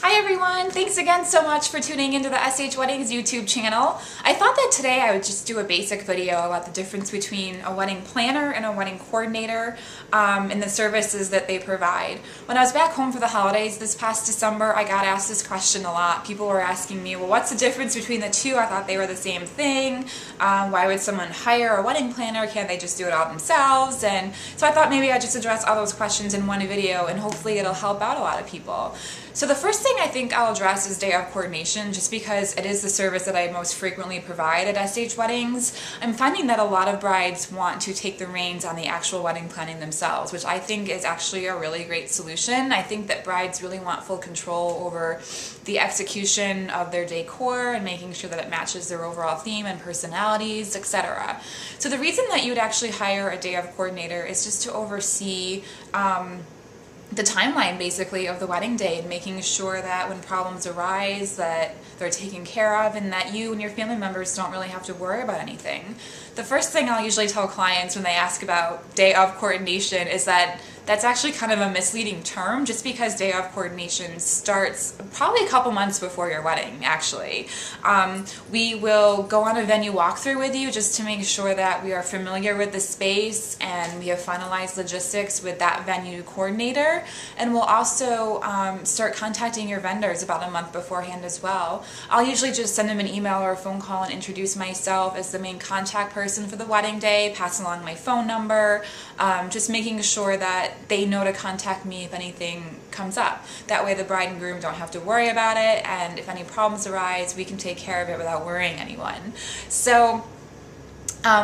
Hi everyone! Thanks again so much for tuning into the SHWeddings YouTube channel. I thought that today I would just do a basic video about the difference between a wedding planner and a wedding coordinator and the services that they provide. When I was back home for the holidays this past December, I got asked this question a lot. People were asking me, well, what's the difference between the two? I thought they were the same thing. Why would someone hire a wedding planner? Can't they just do it all themselves? And so I thought maybe I'd just address all those questions in one video and hopefully it'll help out a lot of people. So the first thing I think I'll address is day of coordination, just because it is the service that I most frequently provide at SHWeddings. I'm finding that a lot of brides want to take the reins on the actual wedding planning themselves, which I think is actually a really great solution. I think that brides really want full control over the execution of their decor and making sure that it matches their overall theme and personalities, etc. So the reason that you would actually hire a day of coordinator is just to oversee the timeline basically of the wedding day and making sure that when problems arise that they're taken care of and that you and your family members don't really have to worry about anything. The first thing I'll usually tell clients when they ask about day of coordination is that that's actually kind of a misleading term, just because day of coordination starts probably a couple months before your wedding, actually. We will go on a venue walkthrough with you just to make sure that we are familiar with the space and we have finalized logistics with that venue coordinator. And we'll also start contacting your vendors about a month beforehand as well. I'll usually just send them an email or a phone call and introduce myself as the main contact person for the wedding day, pass along my phone number, just making sure that they know to contact me if anything comes up. That way the bride and groom don't have to worry about it, and if any problems arise, we can take care of it without worrying anyone. So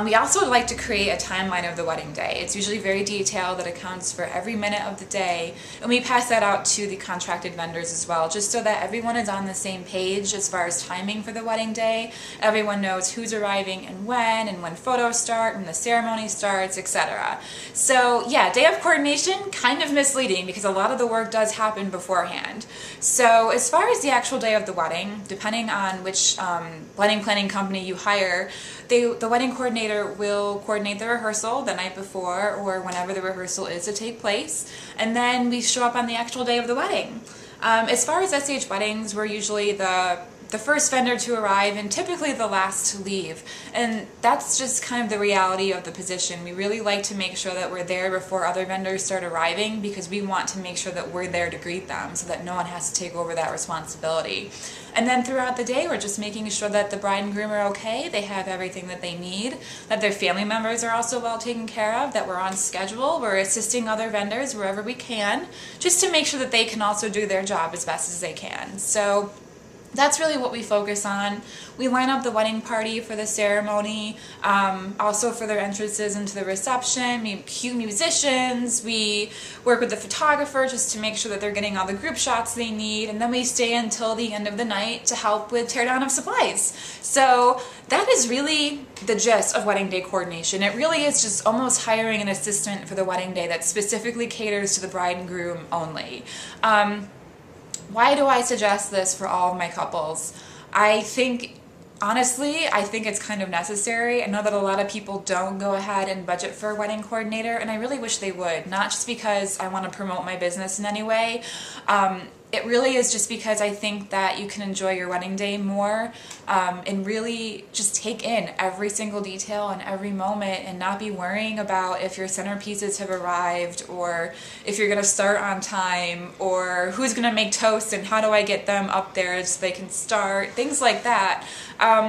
we also would like to create a timeline of the wedding day. It's usually very detailed, that accounts for every minute of the day, and we pass that out to the contracted vendors as well, just so that everyone is on the same page as far as timing for the wedding day. Everyone knows who's arriving and when photos start, when the ceremony starts, etc. So yeah, day of coordination, kind of misleading because a lot of the work does happen beforehand. So as far as the actual day of the wedding, depending on which wedding planning company you hire, the wedding coordinator will coordinate the rehearsal the night before or whenever the rehearsal is to take place, and then we show up on the actual day of the wedding. As far as SHWeddings, we're usually the first vendor to arrive and typically the last to leave, and that's just kind of the reality of the position. We really like to make sure that we're there before other vendors start arriving because we want to make sure that we're there to greet them so that no one has to take over that responsibility. And then throughout the day, we're just making sure that the bride and groom are okay, they have everything that they need, that their family members are also well taken care of, that we're on schedule, we're assisting other vendors wherever we can, just to make sure that they can also do their job as best as they can. So that's really what we focus on. We line up the wedding party for the ceremony, also for their entrances into the reception. We cue musicians, we work with the photographer just to make sure that they're getting all the group shots they need, and then we stay until the end of the night to help with teardown of supplies. So that is really the gist of wedding day coordination. It really is just almost hiring an assistant for the wedding day that specifically caters to the bride and groom only. Why do I suggest this for all of my couples? Honestly, I think it's kind of necessary. I know that a lot of people don't go ahead and budget for a wedding coordinator, and I really wish they would. Not just because I want to promote my business in any way. It really is just because I think that you can enjoy your wedding day more and really just take in every single detail and every moment and not be worrying about if your centerpieces have arrived or if you're going to start on time or who's going to make toast and how do I get them up there so they can start, things like that.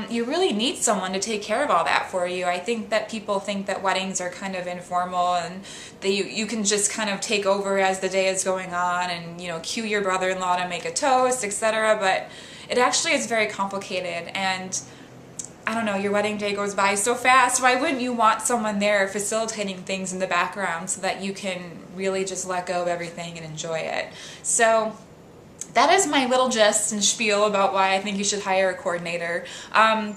You really need someone to take care of all that for you. I think that people think that weddings are kind of informal and that you can just kind of take over as the day is going on and, you know, cue your brother-in-law to make a toast, etc. But it actually is very complicated, and I don't know, your wedding day goes by so fast. Why wouldn't you want someone there facilitating things in the background so that you can really just let go of everything and enjoy it? So that is my little gist and spiel about why I think you should hire a coordinator.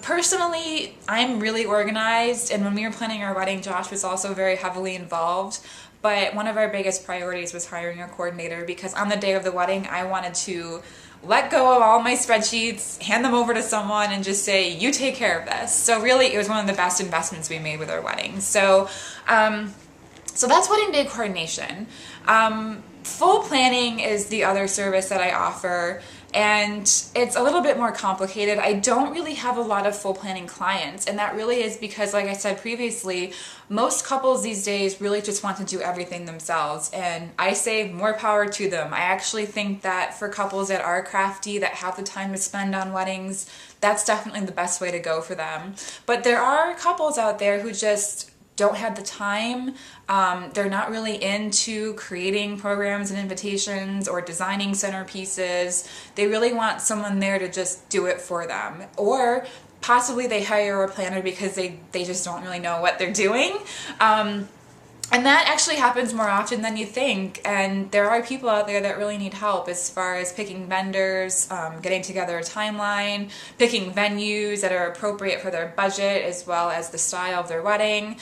Personally, I'm really organized, and when we were planning our wedding, Josh was also very heavily involved. But one of our biggest priorities was hiring a coordinator because on the day of the wedding, I wanted to let go of all my spreadsheets, hand them over to someone, and just say, you take care of this. So really, it was one of the best investments we made with our wedding. So that's wedding day coordination. Full planning is the other service that I offer, and it's a little bit more complicated. I don't really have a lot of full planning clients, and that really is because, like I said previously, most couples these days really just want to do everything themselves, and I say more power to them. I actually think that for couples that are crafty, that have the time to spend on weddings, that's definitely the best way to go for them. But there are couples out there who just don't have the time. They're not really into creating programs and invitations or designing centerpieces. They really want someone there to just do it for them. Or possibly they hire a planner because they just don't really know what they're doing. And that actually happens more often than you think, and there are people out there that really need help as far as picking vendors, getting together a timeline, picking venues that are appropriate for their budget as well as the style of their wedding.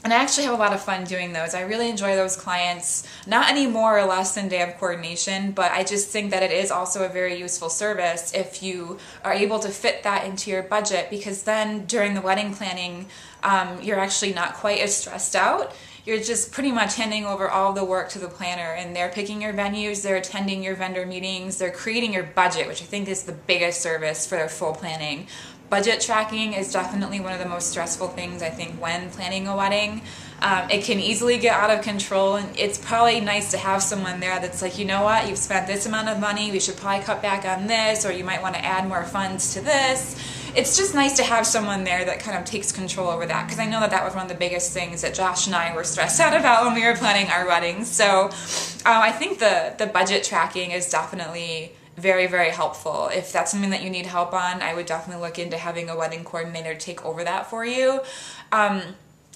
And I actually have a lot of fun doing those. I really enjoy those clients, not any more or less than day of coordination, but I just think that it is also a very useful service if you are able to fit that into your budget, because then during the wedding planning, you're actually not quite as stressed out. You're just pretty much handing over all the work to the planner, and they're picking your venues, they're attending your vendor meetings, they're creating your budget, which I think is the biggest service for their full planning. Budget tracking is definitely one of the most stressful things, I think, when planning a wedding. It can easily get out of control, and it's probably nice to have someone there that's like, you know what, you've spent this amount of money, we should probably cut back on this, or you might want to add more funds to this. It's just nice to have someone there that kind of takes control over that, because I know that that was one of the biggest things that Josh and I were stressed out about when we were planning our weddings. So I think the budget tracking is definitely very, very helpful. If that's something that you need help on, I would definitely look into having a wedding coordinator take over that for you.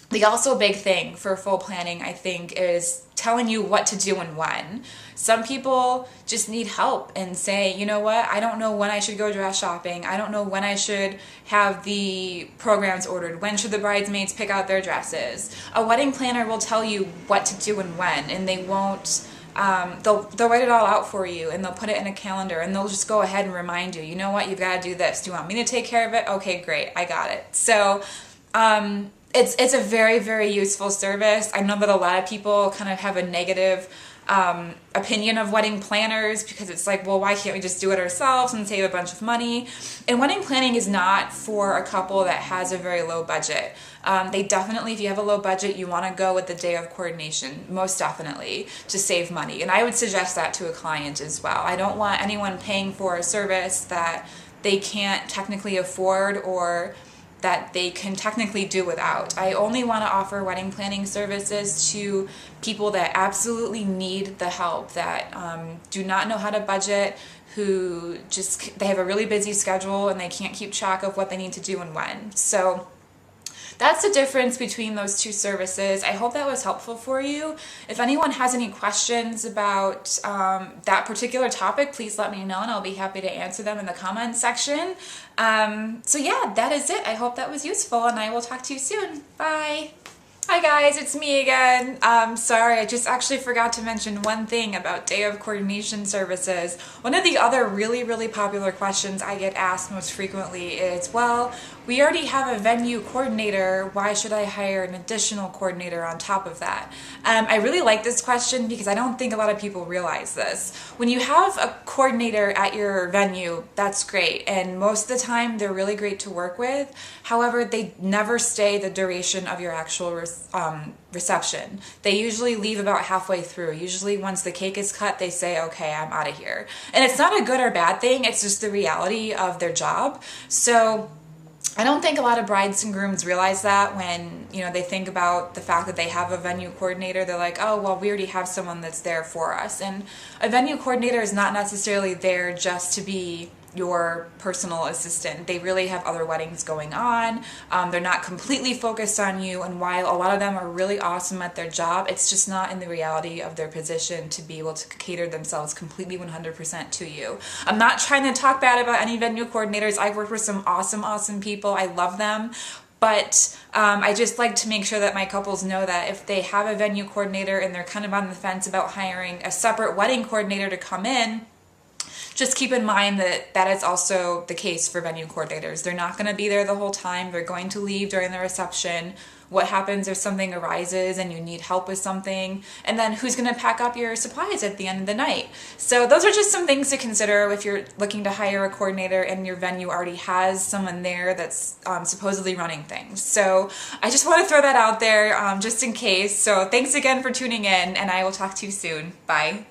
The also big thing for full planning, I think, is telling you what to do and when. Some people just need help and say, you know what, I don't know when I should go dress shopping. I don't know when I should have the programs ordered. When should the bridesmaids pick out their dresses? A wedding planner will tell you what to do and when, and they won't they'll write it all out for you, and they'll put it in a calendar, and they'll just go ahead and remind you, you know what, you've got to do this. Do you want me to take care of it? Okay, great, I got it. So it's a very, very useful service. I know that a lot of people kind of have a negative opinion of wedding planners, because it's like, well, why can't we just do it ourselves and save a bunch of money? And wedding planning is not for a couple that has a very low budget. They definitely, if you have a low budget, you want to go with the day of coordination, most definitely, to save money. And I would suggest that to a client as well. I don't want anyone paying for a service that they can't technically afford or that they can technically do without. I only want to offer wedding planning services to people that absolutely need the help, that do not know how to budget, who just, they have a really busy schedule and they can't keep track of what they need to do and when. So that's the difference between those two services. I hope that was helpful for you. If anyone has any questions about that particular topic, please let me know and I'll be happy to answer them in the comments section. So yeah, that is it. I hope that was useful, and I will talk to you soon. Bye. Hi guys, it's me again. Sorry, I just actually forgot to mention one thing about day of coordination services. One of the other really, really popular questions I get asked most frequently is, well, we already have a venue coordinator, why should I hire an additional coordinator on top of that? I really like this question because I don't think a lot of people realize this. When you have a coordinator at your venue, that's great, and most of the time they're really great to work with. However, they never stay the duration of your actual reception. They usually leave about halfway through. Usually once the cake is cut, they say, okay, I'm out of here. And it's not a good or bad thing, it's just the reality of their job. So I don't think a lot of brides and grooms realize that when, you know, they think about the fact that they have a venue coordinator. They're like, oh, well, we already have someone that's there for us. And a venue coordinator is not necessarily there just to be your personal assistant. They really have other weddings going on. They're not completely focused on you, and while a lot of them are really awesome at their job, it's just not in the reality of their position to be able to cater themselves completely 100% to you. I'm not trying to talk bad about any venue coordinators. I've worked with some awesome people. I love them. But I just like to make sure that my couples know that if they have a venue coordinator and they're kind of on the fence about hiring a separate wedding coordinator to come in, just keep in mind that that is also the case for venue coordinators. They're not going to be there the whole time. They're going to leave during the reception. What happens if something arises and you need help with something? And then who's going to pack up your supplies at the end of the night? So those are just some things to consider if you're looking to hire a coordinator and your venue already has someone there that's supposedly running things. So I just want to throw that out there just in case. So thanks again for tuning in, and I will talk to you soon. Bye.